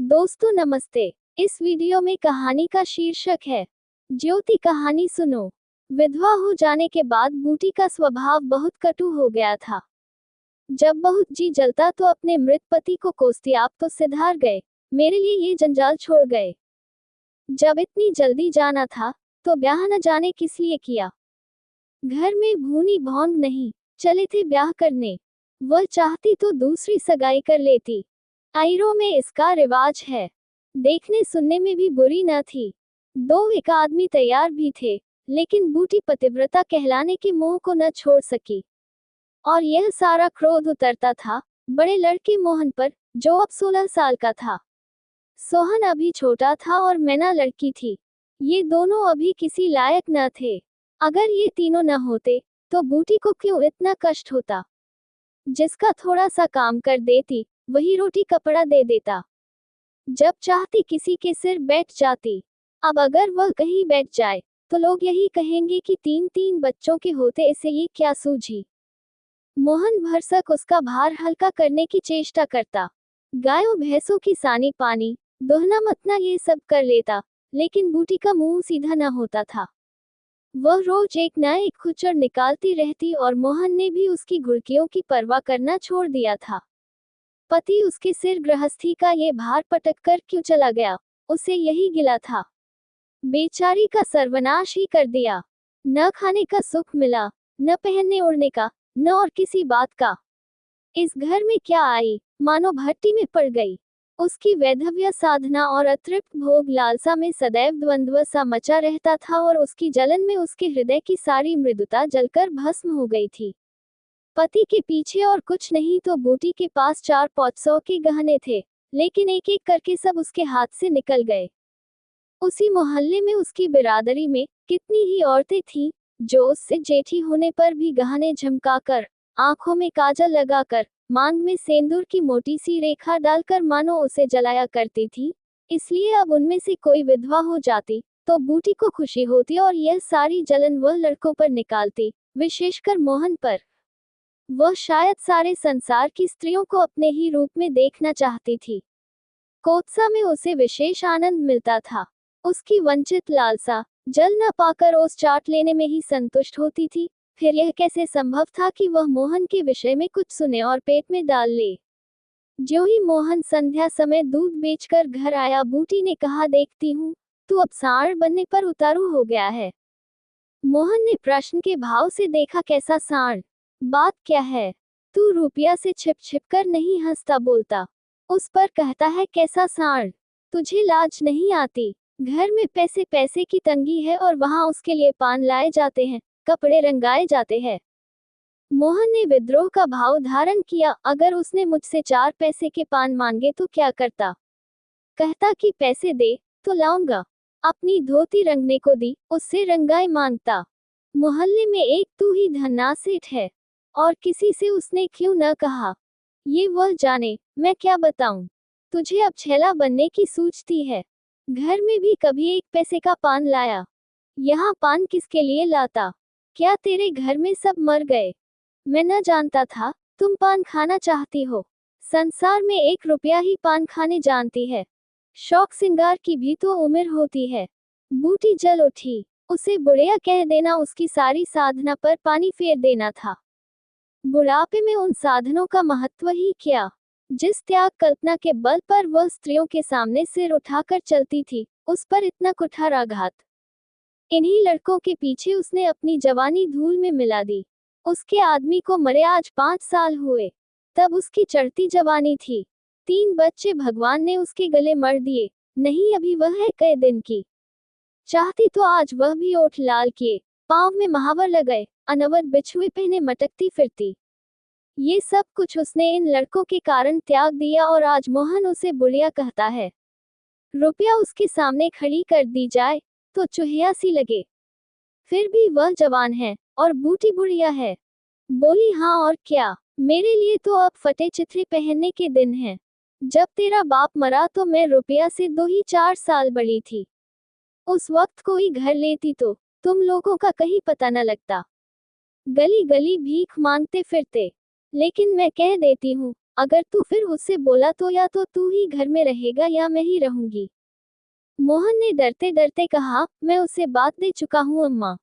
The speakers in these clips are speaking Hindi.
दोस्तों नमस्ते। इस वीडियो में कहानी का शीर्षक है ज्योति। कहानी सुनो। विधवा हो जाने के बाद बूटी का स्वभाव बहुत कटु हो गया था। जब बहुत जी जलता तो अपने मृत पति को कोसती, आप तो सिधार गए, मेरे लिए ये जंजाल छोड़ गए। जब इतनी जल्दी जाना था तो ब्याह न जाने किस लिए किया। घर में भूनी भौंग नहीं, चले थे ब्याह करने। वह चाहती तो दूसरी सगाई कर लेती। आयरों में इसका रिवाज है। देखने सुनने में भी बुरी न थी। दो एक आदमी तैयार भी थे, लेकिन बूटी पतिव्रता कहलाने के मोह को न छोड़ सकी। और यह सारा क्रोध उतरता था बड़े लड़के मोहन पर, जो अब 16 साल का था। सोहन अभी छोटा था और मैना लड़की थी। ये दोनों अभी किसी लायक न थे। अगर ये तीनों न होते तो बूटी को क्यों इतना कष्ट होता। जिसका थोड़ा सा काम कर देती वही रोटी कपड़ा दे देता। जब चाहती किसी के सिर बैठ जाती। अब अगर वह कहीं बैठ जाए तो लोग यही कहेंगे कि 3-3 बच्चों के होते इसे ये क्या सूझी। मोहन भरसक उसका भार हल्का करने की चेष्टा करता। गायों भैंसों की सानी पानी दोहना मतना ये सब कर लेता, लेकिन बूटी का मुंह सीधा न होता था। वह रोज एक न एक खुचर निकालती रहती और मोहन ने भी उसकी घुड़कियों की परवाह करना छोड़ दिया था। पति उसके सिर गृहस्थी का ये भार पटक कर क्यों चला गया, उसे यही गिला था। बेचारी का सर्वनाश ही कर दिया। न खाने का सुख मिला, न पहनने ओढ़ने का, न और किसी बात का। इस घर में क्या आई, मानो भट्टी में पड़ गई। उसकी वैधव्य साधना और अतृप्त भोग लालसा में सदैव द्वंद्व सा मचा रहता था और उसकी जलन में उसके हृदय की सारी मृदुता जलकर भस्म हो गई थी। पति के पीछे और कुछ नहीं तो बूटी के पास 400 के गहने थे, लेकिन एक एक करके सब उसके हाथ से निकल गए। उसी मोहल्ले में उसकी बिरादरी में कितनी ही औरतें थीं जो उससे जेठी होने पर भी गहने झमकाकर, आंखों में काजल लगाकर, मांग में सेंदूर की मोटी सी रेखा डालकर मानो उसे जलाया करती थी। इसलिए अब उनमें से कोई विधवा हो जाती तो बूटी को खुशी होती और यह सारी जलन वह लड़कों पर निकालती, विशेषकर मोहन पर। वह शायद सारे संसार की स्त्रियों को अपने ही रूप में देखना चाहती थी। कोत्सा में उसे विशेष आनंद मिलता था। उसकी वंचित लालसा जल न पाकर ओस चाट लेने में ही संतुष्ट होती थी। फिर यह कैसे संभव था कि वह मोहन के विषय में कुछ सुने और पेट में डाल ले। ज्यों ही मोहन संध्या समय दूध बेचकर घर आया, बूटी ने कहा, देखती हूँ तू अब सांड बनने पर उतारू हो गया है। मोहन ने प्रश्न के भाव से देखा, कैसा सांड? बात क्या है? तू रुपया से छिप छिप कर नहीं हंसता बोलता, उस पर कहता है कैसा सांड? तुझे लाज नहीं आती? घर में पैसे पैसे की तंगी है और वहां उसके लिए पान लाए जाते हैं, कपड़े रंगाए जाते हैं। मोहन ने विद्रोह का भाव धारण किया। अगर उसने मुझसे 4 पैसे के पान मांगे तो क्या करता? कहता कि पैसे दे तो लाऊंगा। अपनी धोती रंगने को दी, उससे रंगाई मांगता। मोहल्ले में एक तू ही धन्ना सेठ है, और किसी से उसने क्यों न कहा। ये वह जाने, मैं क्या बताऊं। तुझे अब छैला बनने की सूझती है। घर में भी कभी 1 पैसे का पान लाया? यहाँ पान किसके लिए लाता? क्या तेरे घर में सब मर गए? मैं न जानता था तुम पान खाना चाहती हो। संसार में 1 रुपया ही पान खाने जानती है। शौक सिंगार की भी तो उम्र होती है। बूटी जल उठी। उसे बुढ़िया कह देना उसकी सारी साधना पर पानी फेर देना था। बुढ़ापे में उन साधनों का महत्व ही क्या। जिस त्याग कल्पना के बल पर वह स्त्रियों के सामने सिर उठाकर चलती थी, उस पर इतना कुठार आघात। इन्हीं लड़कों के पीछे उसने अपनी जवानी धूल में मिला दी। उसके आदमी को मरे आज 5 साल हुए, तब उसकी चढ़ती जवानी थी। 3 बच्चे भगवान ने उसके गले मर दिए। नहीं, अभी वह है कई दिन की। चाहती तो आज वह भी ओठ लाल किए, पांव में महावर लगाए, अनवर बिछुए पहने मटकती फिरती। ये सब कुछ उसने इन लड़कों के कारण त्याग दिया और आज मोहन उसे बुढ़िया कहता है। रुपया उसके सामने खड़ी कर दी जाए तो चुहिया सी लगे। फिर भी वह जवान है और बूटी बुढ़िया है। बोली, हाँ और क्या, मेरे लिए तो अब फटे चिथड़े पहनने के दिन हैं। जब तेरा बाप मरा तो मैं रुपया से 2 ही 4 साल बड़ी थी। उस वक्त कोई घर लेती तो तुम लोगों का कहीं पता न लगता। गली गली भीख मांगते फिरते। लेकिन मैं कह देती हूँ, अगर तू फिर उससे बोला तो या तो तू ही घर में रहेगा या मैं ही रहूंगी। मोहन ने डरते डरते कहा, मैं उससे बात दे चुका हूँ अम्मा।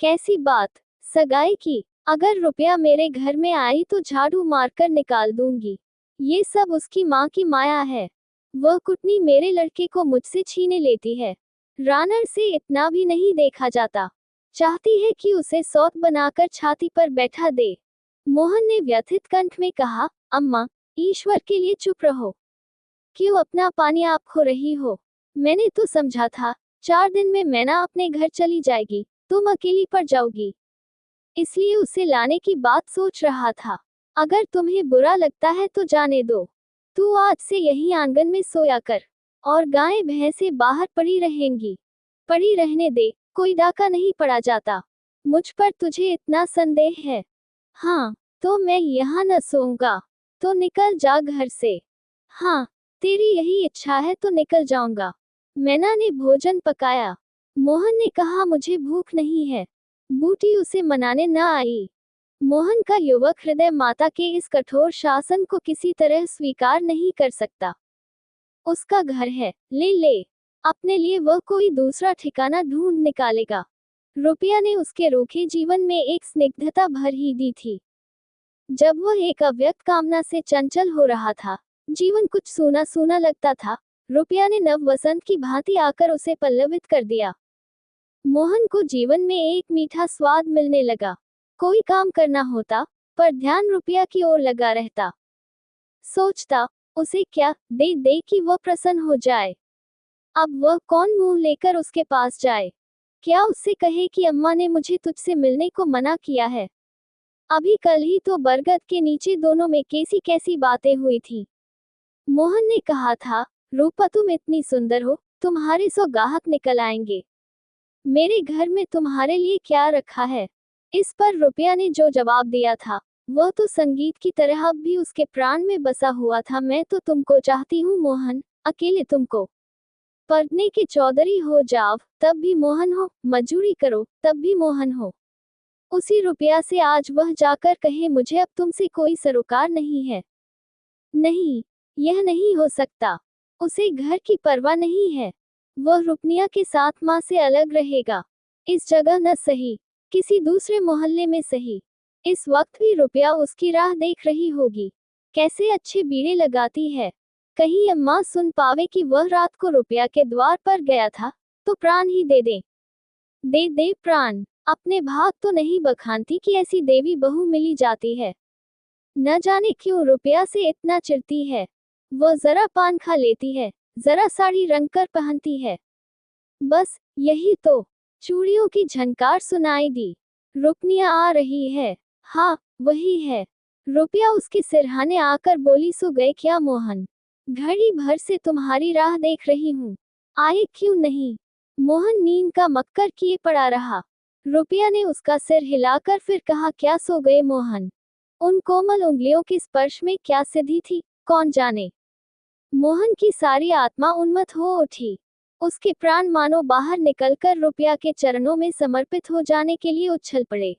कैसी बात? सगाई की? अगर रुपया मेरे घर में आई तो झाड़ू मारकर निकाल दूंगी। ये सब उसकी माँ की माया है। वह कुटनी मेरे लड़के को मुझसे छीने लेती है। रानर से इतना भी नहीं देखा जाता। चाहती है कि उसे सौत बनाकर छाती पर बैठा दे। मोहन ने व्यथित कंठ में कहा, अम्मा, ईश्वर के लिए चुप रहो। क्यों अपना पानी आप खो रही हो? मैंने तो समझा था 4 दिन में मैना अपने घर चली जाएगी, तुम अकेली पड़ जाओगी। इसलिए उसे लाने की बात सोच रहा था। अगर तुम्हें बुरा लगता है तो जाने दो। तू आज से यही आंगन में सोया कर और गायें भैंसें बाहर पड़ी रहेंगी। पड़ी रहने दे, कोई डाका नहीं पड़ा जाता। मुझ पर तुझे इतना संदेह है? हाँ, तो मैं यहाँ न सोऊंगा। तो निकल जा घर से। हाँ, तेरी यही इच्छा है तो निकल जाऊंगा। मैना ने भोजन पकाया। मोहन ने कहा, मुझे भूख नहीं है। बूटी उसे मनाने न आई। मोहन का युवक हृदय माता के इस कठोर शासन को किसी तरह स्वीकार नहीं कर सकता। उसका घर है, ले ले। अपने लिए वह कोई दूसरा ठिकाना ढूंढ निकालेगा। रुपया ने उसके रूखे जीवन में एक स्निग्धता भर ही दी थी। जब वह एक अव्यक्त कामना से चंचल हो रहा था, जीवन कुछ सूना सूना लगता था। रुपया ने नव वसंत की भांति आकर उसे पल्लवित कर दिया। मोहन को जीवन में एक मीठा स्वाद मिलने लगा। कोई काम करना होता, पर ध्यान रुपया की ओर लगा रहता। सोचता, उसे क्या दे दे कि वह प्रसन्न हो जाए। अब वह कौन मुंह लेकर उसके पास जाए? क्या उससे कहे कि अम्मा ने मुझे तुझसे मिलने को मना किया है? अभी कल ही तो बरगद के नीचे दोनों में कैसी कैसी बातें हुई थी। मोहन ने कहा था, रूपा तुम इतनी सुंदर हो, तुम्हारे 100 गाहक निकल आएंगे। मेरे घर में तुम्हारे लिए क्या रखा है? इस पर रुपया ने जो जवाब दिया था, वह तो संगीत की तरह अब भी उसके प्राण में बसा हुआ था। मैं तो तुमको चाहती हूँ मोहन, अकेले तुमको। पढ़ने के चौधरी हो जाओ, तब भी मोहन हो, मजूरी करो, तब भी मोहन हो। उसी रुपया से आज वह जाकर कहे, मुझे अब तुमसे कोई सरोकार नहीं है। नहीं, यह नहीं हो सकता। उसे घर की परवाह नहीं है। वह रुपनिया के साथ माँ से अलग रहेगा। इस जगह न सही, किसी दूसरे मोहल्ले में सही। इस वक्त भी रुपया उसकी राह देख रही होगी। कैसे अच्छे बीड़े लगाती है। कहीं अम्मा सुन पावे कि वह रात को रुपया के द्वार पर गया था, तो प्राण ही दे दे। दे दे प्राण। अपने भाग तो नहीं बखानती कि ऐसी देवी बहू मिली जाती है। न जाने क्यों रुपया से इतना चिढ़ती है। वह जरा पान खा लेती है, जरा साड़ी रंग कर पहनती है। बस यही तो। चूड़ियों की झनकार सुनाई दी। रुपनिया आ रही है। हाँ, वही है। रुपया उसके सिरहाने आकर बोली, सो गए क्या मोहन? घड़ी भर से तुम्हारी राह देख रही हूँ, आए क्यों नहीं? मोहन नींद का मक्कर किए पड़ा रहा। रुपया ने उसका सिर हिलाकर फिर कहा, क्या सो गए मोहन? उन कोमल उंगलियों के स्पर्श में क्या सिद्धि थी, कौन जाने। मोहन की सारी आत्मा उन्मत्त हो उठी। उसके प्राण मानो बाहर निकलकर रुपया के चरणों में समर्पित हो जाने के लिए उछल पड़े।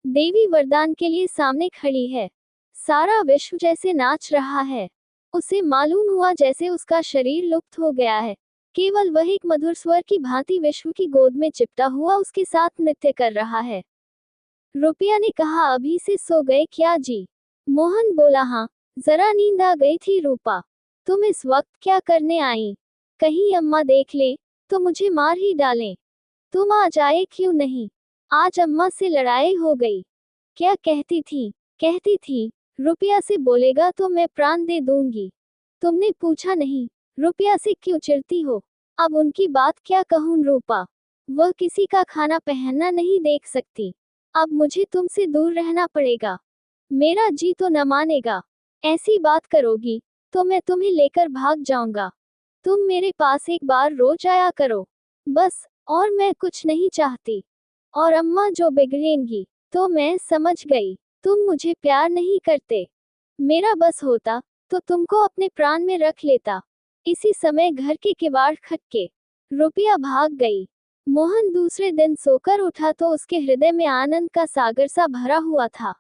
देवी वरदान के लिए सामने खड़ी है। सारा विश्व जैसे नाच रहा है। उसे मालूम हुआ जैसे उसका शरीर लुप्त हो गया है। केवल वह एक मधुर स्वर की भांति विश्व की गोद में चिपटा हुआ उसके साथ नृत्य कर रहा है। रुपया ने कहा, अभी से सो गए क्या जी? मोहन बोला, हाँ, जरा नींद आ गई थी रूपा। तुम इस वक्त क्या करने आई? कहीं अम्मा देख ले तो मुझे मार ही डालें। तुम आज आए क्यों नहीं? आज अम्मा से लड़ाई हो गई। क्या कहती थी? कहती थी, रुपया से बोलेगा तो मैं प्राण दे दूंगी। तुमने पूछा नहीं, रुपया से क्यों चिढ़ती हो? अब उनकी बात क्या कहूँ रूपा। वह किसी का खाना पहनना नहीं देख सकती। अब मुझे तुमसे दूर रहना पड़ेगा। मेरा जी तो न मानेगा। ऐसी बात करोगी तो मैं तुम्हें लेकर भाग जाऊंगा। तुम मेरे पास एक बार रोज आया करो, बस, और मैं कुछ नहीं चाहती। और अम्मा जो बिगड़ेंगी तो मैं समझ गई, तुम मुझे प्यार नहीं करते। मेरा बस होता तो तुमको अपने प्राण में रख लेता। इसी समय घर के किवाड़ खटके। रुपया भाग गई। मोहन दूसरे दिन सोकर उठा तो उसके हृदय में आनंद का सागर सा भरा हुआ था।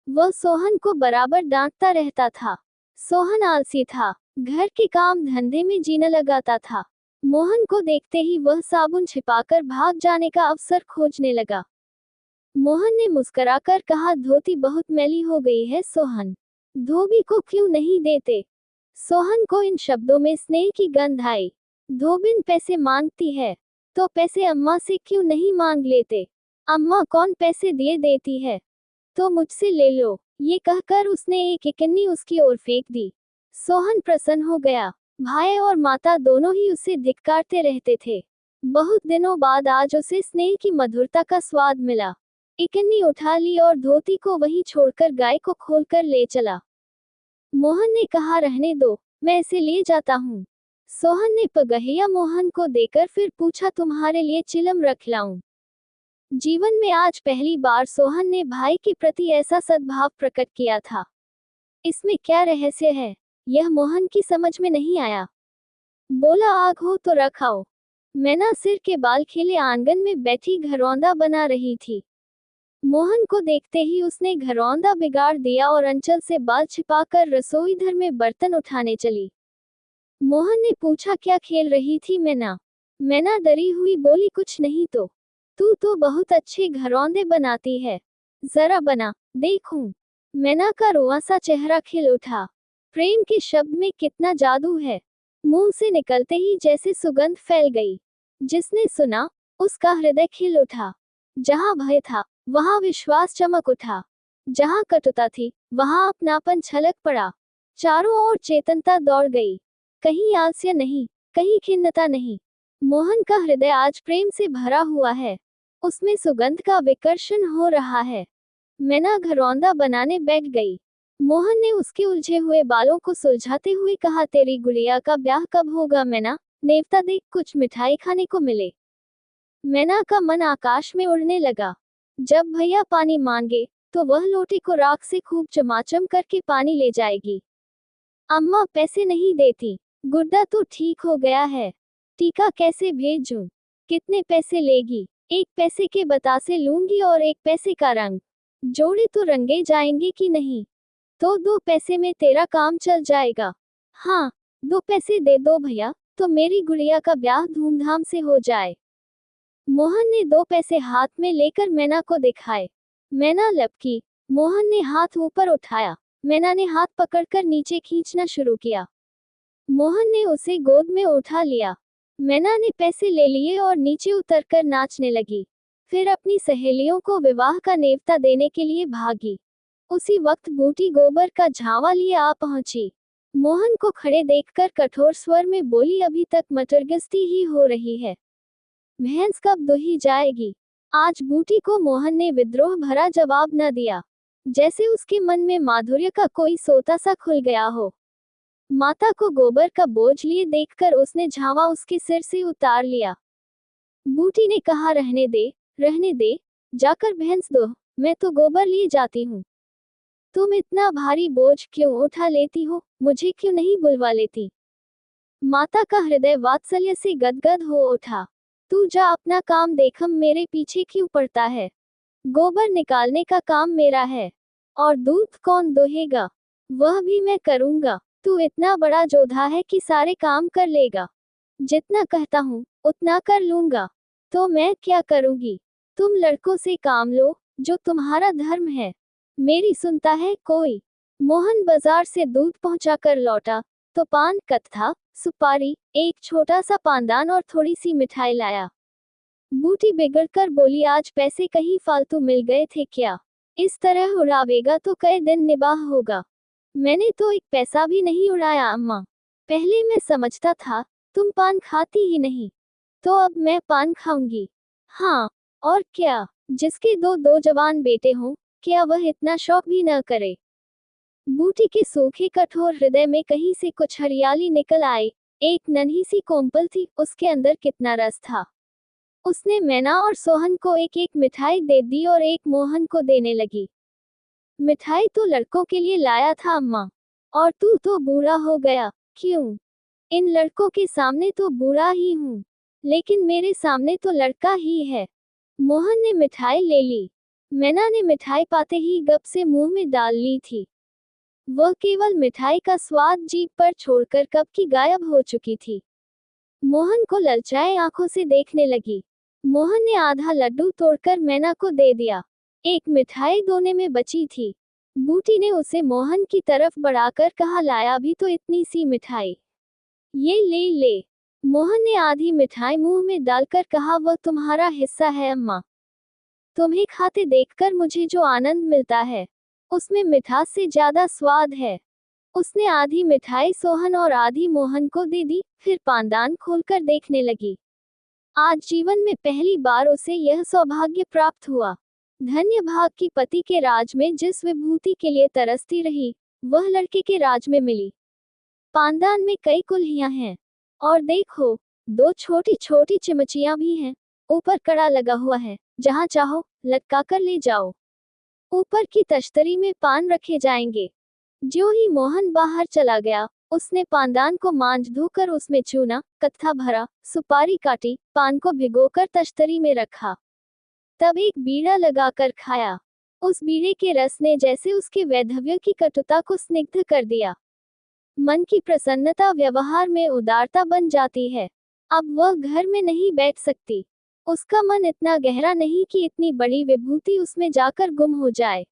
वह सोहन को बराबर डांटता रहता था। सोहन आलसी था, घर के काम धंधे में जीना लगाता था। मोहन को देखते ही वह साबुन छिपाकर भाग जाने का अवसर खोजने लगा। मोहन ने मुस्कुराकर कहा, धोती बहुत मैली हो गई है सोहन, धोबी को क्यों नहीं देते। सोहन को इन शब्दों में स्नेह की गंध आई। धोबिन पैसे मांगती है तो पैसे अम्मा से क्यों नहीं मांग लेते। अम्मा कौन पैसे दिए देती है, तो मुझसे ले लो। ये कहकर उसने एक इकन्नी उसकी ओर फेंक दी। सोहन प्रसन्न हो गया। भाई और माता दोनों ही उसे धिक्कारते रहते थे। बहुत दिनों बाद आज उसे स्नेह की मधुरता का स्वाद मिला। इकन्नी उठा ली और धोती को वहीं छोड़कर गाय को खोलकर ले चला। मोहन ने कहा, रहने दो, मैं इसे ले जाता हूँ। सोहन ने पगहिया मोहन को देकर फिर पूछा, तुम्हारे लिए चिलम रख लाऊं। जीवन में आज पहली बार सोहन ने भाई के प्रति ऐसा सद्भाव प्रकट किया था। इसमें क्या रहस्य है, यह मोहन की समझ में नहीं आया। बोला, आग हो तो रखाओ। मैना सिर के बाल खेले आंगन में बैठी घरौंदा बना रही थी। मोहन को देखते ही उसने घरौंदा बिगाड़ दिया और अंचल से बाल छिपाकर रसोई घर में बर्तन उठाने चली। मोहन ने पूछा, क्या खेल रही थी मैना। मैना डरी हुई बोली, कुछ नहीं तो। तू तो बहुत अच्छे घरौंदे बनाती है, जरा बना देखूं। मैना का रोआ सा चेहरा खिल उठा। प्रेम के शब्द में कितना जादू है। मुंह से निकलते ही जैसे सुगंध फैल गई। जिसने सुना उसका हृदय खिल उठा। जहां भय था वहां विश्वास चमक उठा। जहां कटुता थी वहां अपनापन छलक पड़ा। चारों ओर चेतनता दौड़ गई। कहीं आलस्य नहीं, कहीं खिन्नता नहीं। मोहन का हृदय आज प्रेम से भरा हुआ है। उसमें सुगंध का विकर्षण हो रहा है। मैना घरौंदा बनाने बैठ गई। मोहन ने उसके उलझे हुए बालों को सुलझाते हुए कहा, तेरी गुड़िया का ब्याह कब होगा मैना, नेवता देख कुछ मिठाई खाने को मिले। मैना का मन आकाश में उड़ने लगा। जब भैया पानी मांगे तो वह लोटे को राख से खूब चमाचम करके पानी ले जाएगी। अम्मा पैसे नहीं देती, गुर्दा तो ठीक हो गया है, टीका कैसे भेजूं, कितने पैसे लेगी। 1 पैसे के बतासे लूंगी और 1 पैसे का रंग, जोड़े तो रंगे जाएंगे कि नहीं। तो 2 पैसे में तेरा काम चल जाएगा। हाँ, 2 पैसे दे दो भैया, तो मेरी गुड़िया का ब्याह धूमधाम से हो जाए। मोहन ने 2 पैसे हाथ में लेकर मैना को दिखाए। मैना लपकी। मोहन ने हाथ ऊपर उठाया। मैना ने हाथ पकड़कर नीचे खींचना शुरू किया। मोहन ने उसे गोद में उठा लिया। मैना ने पैसे ले लिए और नीचे उतरकर नाचने लगी। फिर अपनी सहेलियों को विवाह का नेवता देने के लिए भागी। उसी वक्त बूटी गोबर का झावा लिए आ पहुंची। मोहन को खड़े देखकर कठोर स्वर में बोली, अभी तक मटरगश्ती ही हो रही है, भैंस कब दुही जाएगी। आज बूटी को मोहन ने विद्रोह भरा जवाब न दिया, जैसे उसके मन में माधुर्य का कोई सोता सा खुल गया हो। माता को गोबर का बोझ लिए देखकर उसने झावा उसके सिर से उतार लिया। बूटी ने कहा, रहने दे, जाकर भैंस दो, मैं तो गोबर लिए जाती हूँ। तुम इतना भारी बोझ क्यों उठा लेती हो, मुझे क्यों नहीं बुलवा लेती। माता का हृदय वात्सल्य से गदगद हो उठा। तू जा अपना काम देख, हम मेरे पीछे क्यों पड़ता है। गोबर निकालने का काम मेरा है, और दूध कौन दोहेगा, वह भी मैं करूंगा। तू इतना बड़ा जोधा है कि सारे काम कर लेगा। जितना कहता हूँ उतना कर लूंगा। तो मैं क्या करूंगी, तुम लड़कों से काम लो, जो तुम्हारा धर्म है। मेरी सुनता है कोई। मोहन बाजार से दूध पहुंचाकर लौटा तो पान, कत्था, सुपारी, एक छोटा सा पानदान और थोड़ी सी मिठाई लाया। बूटी बिगड़कर बोली, आज पैसे कहीं फालतू मिल गए थे क्या। इस तरह उड़ावेगा तो कई दिन निबाह होगा। मैंने तो 1 पैसा भी नहीं उड़ाया अम्मा। पहले मैं समझता था तुम पान खाती ही नहीं, तो अब मैं पान खाऊंगी। हाँ, और क्या, जिसके 2 जवान बेटे हों, क्या वह इतना शौक भी न करे। बूटी के सूखे कठोर हृदय में कहीं से कुछ हरियाली निकल आई। एक नन्ही सी कोमपल थी, उसके अंदर कितना रस था। उसने मैना और सोहन को एक एक मिठाई दे दी और एक मोहन को देने लगी। मिठाई तो लड़कों के लिए लाया था अम्मा, और तू तो बूढ़ा हो गया। क्यों, इन लड़कों के सामने तो बूढ़ा ही हूँ, लेकिन मेरे सामने तो लड़का ही है। मोहन ने मिठाई ले ली। मैना ने मिठाई पाते ही गप से मुंह में डाल ली थी। वह केवल मिठाई का स्वाद जीभ पर छोड़कर कब की गायब हो चुकी थी। मोहन को ललचाए आंखों से देखने लगी। मोहन ने आधा लड्डू तोड़कर मैना को दे दिया। एक मिठाई दोने में बची थी। बूटी ने उसे मोहन की तरफ बढ़ाकर कहा, लाया भी तो इतनी सी मिठाई, ये ले ले। मोहन ने आधी मिठाई मुंह में डालकर कहा, वह तुम्हारा हिस्सा है अम्मा। तुम्हें खाते देखकर मुझे जो आनंद मिलता है उसमें मिठास से ज्यादा स्वाद है। उसने आधी मिठाई सोहन और आधी मोहन को दे दी, फिर पानदान खोलकर देखने लगी। आज जीवन में पहली बार उसे यह सौभाग्य प्राप्त हुआ। धन्य भाग की पति के राज में जिस विभूति के लिए तरसती रही, वह लड़के के राज में मिली। पानदान में कई कुल्हियां हैं और देखो, दो छोटी छोटी चिमचियां भी हैं। ऊपर कड़ा लगा हुआ है, जहां चाहो लटका कर ले जाओ। ऊपर की तश्तरी में पान रखे जाएंगे। ज्यों ही मोहन बाहर चला गया, उसने पानदान को मांज धोकर उसमें चूना कत्था भरा, सुपारी काटी, पान को भिगोकर तश्तरी में रखा। तब एक बीड़ा लगाकर खाया। उस बीड़े के रस ने जैसे उसके वैधव्य की कटुता को स्निग्ध कर दिया। मन की प्रसन्नता व्यवहार में उदारता बन जाती है। अब वह घर में नहीं बैठ सकती। उसका मन इतना गहरा नहीं कि इतनी बड़ी विभूति उसमें जाकर गुम हो जाए।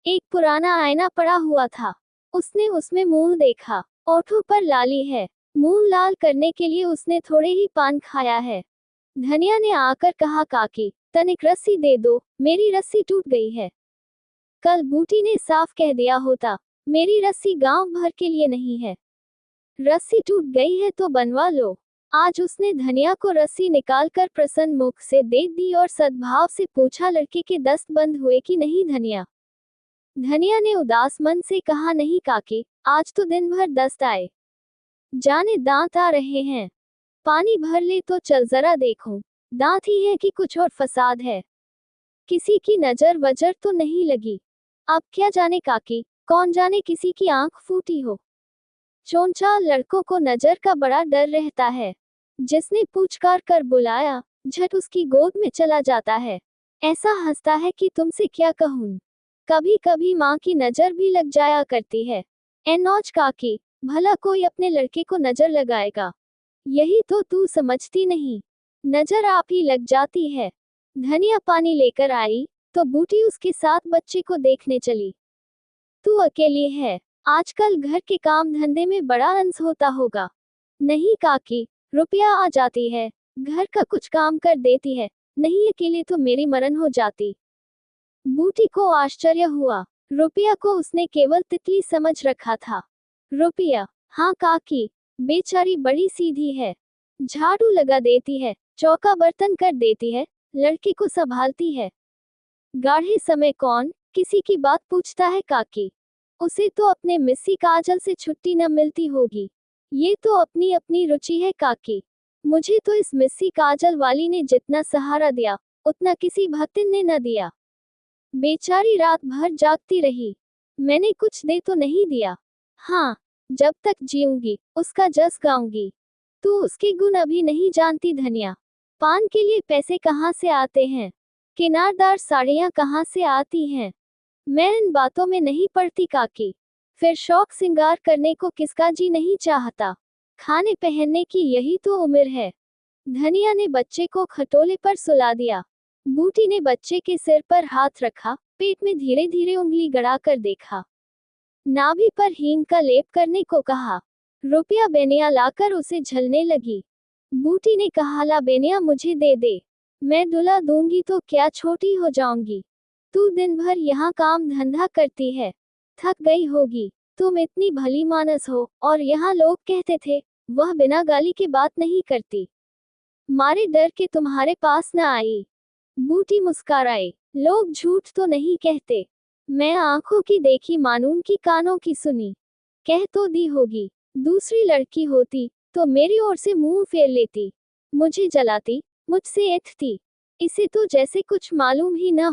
एक पुराना आईना पड़ा हुआ था। उसने उसमें मुंह देखा। ओठों पर लाली है। मुंह लाल करने के लिए उसने थोड़े ही पान खाया है। धनिया ने आकर कहा, काकी तनिक रस्सी दे दो, मेरी रस्सी टूट गई है। कल बूटी ने साफ कह दिया होता, मेरी रस्सी गांव भर के लिए नहीं है। रस्सी टूट गई है तो बनवा लो। आज उसने धनिया को रस्सी निकालकर प्रसन्न मुख से दे दी और सद्भाव से पूछा, लड़के के दस्त बंद हुए कि नहीं धनिया? धनिया ने उदास मन से कहा, नहीं काकी, आज तो दिन भर दस्त आए, जाने दांत आ रहे हैं। पानी भर ले तो चल जरा देखूं, दांत ही है कि कुछ और फसाद है। किसी की नजर वजर तो नहीं लगी? अब क्या जाने काकी, कौन जाने किसी की आंख फूटी हो। चोंचाल लड़कों को नजर का बड़ा डर रहता है। जिसने पूछकार कर बुलाया, झट उसकी गोद में चला जाता है। ऐसा हंसता है कि तुमसे क्या कहूं। कभी कभी माँ की नजर भी लग जाया करती है। एनौज काकी, भला कोई अपने लड़के को नजर लगाएगा? यही तो तू समझती नहीं, नजर आप ही लग जाती है। धनिया पानी लेकर आई तो बूटी उसके साथ बच्चे को देखने चली। तू अकेली है, आजकल घर के काम धंधे में बड़ा अंस होता होगा। नहीं काकी, रुपया आ जाती है, घर का कुछ काम कर देती है, नहीं अकेले तो मेरी मरण हो जाती। बूटी को आश्चर्य हुआ। रुपया को उसने केवल तितली समझ रखा था। रुपया? हाँ काकी, बेचारी बड़ी सीधी है, झाड़ू लगा देती है, चौका बर्तन कर देती है, लड़के को संभालती है। गाढ़े समय कौन किसी की बात पूछता है काकी? उसे तो अपने मिस्सी काजल से छुट्टी न मिलती होगी। ये तो अपनी अपनी रुचि है काकी। मुझे तो इस मिस्सी काजल वाली ने जितना सहारा दिया, उतना किसी भक्तिन ने न दिया। बेचारी रात भर जागती रही, मैंने कुछ दे तो नहीं दिया। हाँ, जब तक जीऊंगी उसका जस गाऊंगी। तू उसके गुण अभी नहीं जानती धनिया। पान के लिए पैसे कहाँ से आते हैं, किनारदार साड़ियाँ कहाँ से आती हैं, मैं इन बातों में नहीं पड़ती काकी। फिर शौक सिंगार करने को किसका जी नहीं चाहता। खाने पहनने की यही तो उम्र है। धनिया ने बच्चे को खटोले पर सुला दिया। बूटी ने बच्चे के सिर पर हाथ रखा, पेट में धीरे धीरे उंगली गड़ाकर देखा। नाभि पर हींग का लेप करने को कहा। रुपया बेनिया लाकर उसे झलने लगी। बूटी ने कहा, ला बेनिया मुझे दे दे, मैं दुला दूंगी तो क्या छोटी हो जाऊंगी। तू दिन भर यहाँ काम धंधा करती है, थक गई होगी। तुम इतनी भली मानस हो, और यहाँ लोग कहते थे वह बिना गाली के बात नहीं करती, मारे डर के तुम्हारे पास न आई। बूटी मुस्कुराई। लोग झूठ तो नहीं कहते, मैं आंखों की देखी मानून की कानों की सुनी। कह तो दी होगी, दूसरी लड़की होती तो मेरी ओर से मुंह फेर लेती, मुझे जलाती, मुझसे ऐठती। इसे तो जैसे कुछ मालूम ही न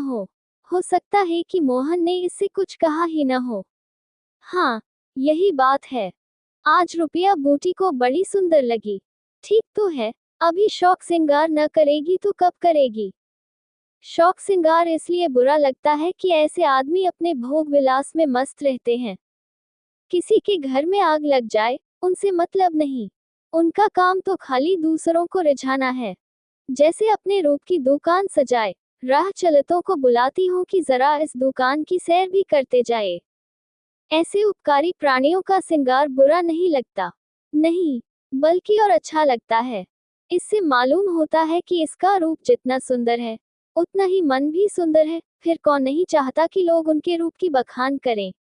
हो सकता है कि मोहन ने इससे कुछ कहा ही न हो। हाँ, यही बात है। आज रुपया बूटी को बड़ी सुंदर लगी। ठीक तो है, अभी शौक सिंगार न करेगी तो कब करेगी। शौक श्रृंगार इसलिए बुरा लगता है कि ऐसे आदमी अपने भोग विलास में मस्त रहते हैं। किसी के घर में आग लग जाए, उनसे मतलब नहीं। उनका काम तो खाली दूसरों को रिझाना है। जैसे अपने रूप की दुकान सजाए, राह चलतों को बुलाती हूँ कि जरा इस दुकान की सैर भी करते जाए। ऐसे उपकारी प्राणियों का श्रृंगार बुरा नहीं लगता, नहीं, बल्कि और अच्छा लगता है। इससे मालूम होता है कि इसका रूप जितना सुंदर है, उतना ही मन भी सुंदर है। फिर कौन नहीं चाहता कि लोग उनके रूप की बखान करें।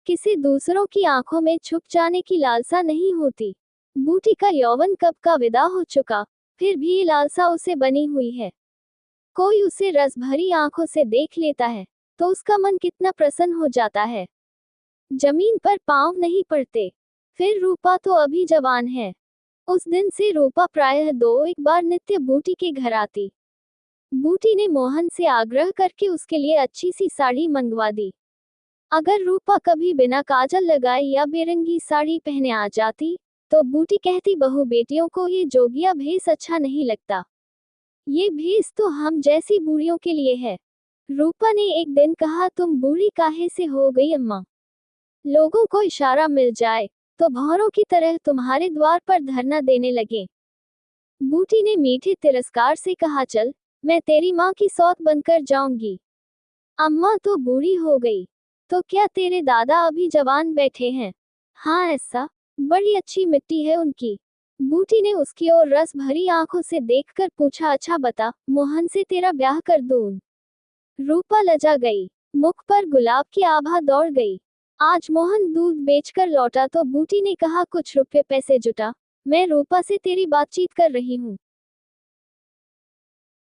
किसी दूसरों की आंखों में छुप जाने की लालसा नहीं होती। बूटी का यौवन कब का विदा हो चुका, फिर भी ये लालसा उसे बनी हुई है। कोई उसे रस भरी आंखों से देख लेता है तो उसका मन कितना प्रसन्न हो जाता है। जमीन पर पांव नहीं पड़ते। फिर रूपा तो अभी जवान है। उस दिन से रूपा प्रायः 2-1 बार नित्य बूटी के घर आती। बूटी ने मोहन से आग्रह करके उसके लिए अच्छी सी साड़ी मंगवा दी। अगर रूपा कभी बिना काजल लगाए या बेरंगी साड़ी पहने आ जाती, तो बूटी कहती बहू बेटियों को ये जोगिया भेस अच्छा नहीं लगता। ये भेस तो हम जैसी बूढ़ियों के लिए है। रूपा ने एक दिन कहा, तुम बूढ़ी काहे से हो गई अम्मा? लोगों को इशारा मिल जाए तो भौरों की तरह तुम्हारे द्वार पर धरना देने लगे। बूटी ने मीठे तिरस्कार से कहा, चल, मैं तेरी माँ की सौत बनकर जाऊंगी। अम्मा तो बूढ़ी हो गई, तो क्या तेरे दादा अभी जवान बैठे हैं? हाँ, ऐसा, बड़ी अच्छी मिट्टी है उनकी। बूटी ने उसकी ओर रस भरी आंखों से देखकर पूछा, अच्छा बता, मोहन से तेरा ब्याह कर दूं? रूपा लजा गई, मुख पर गुलाब की आभा दौड़ गई। आज मोहन दूध बेचकर लौटा तो बूटी ने कहा, कुछ रुपए पैसे जुटा, मैं रूपा से तेरी बातचीत कर रही हूँ।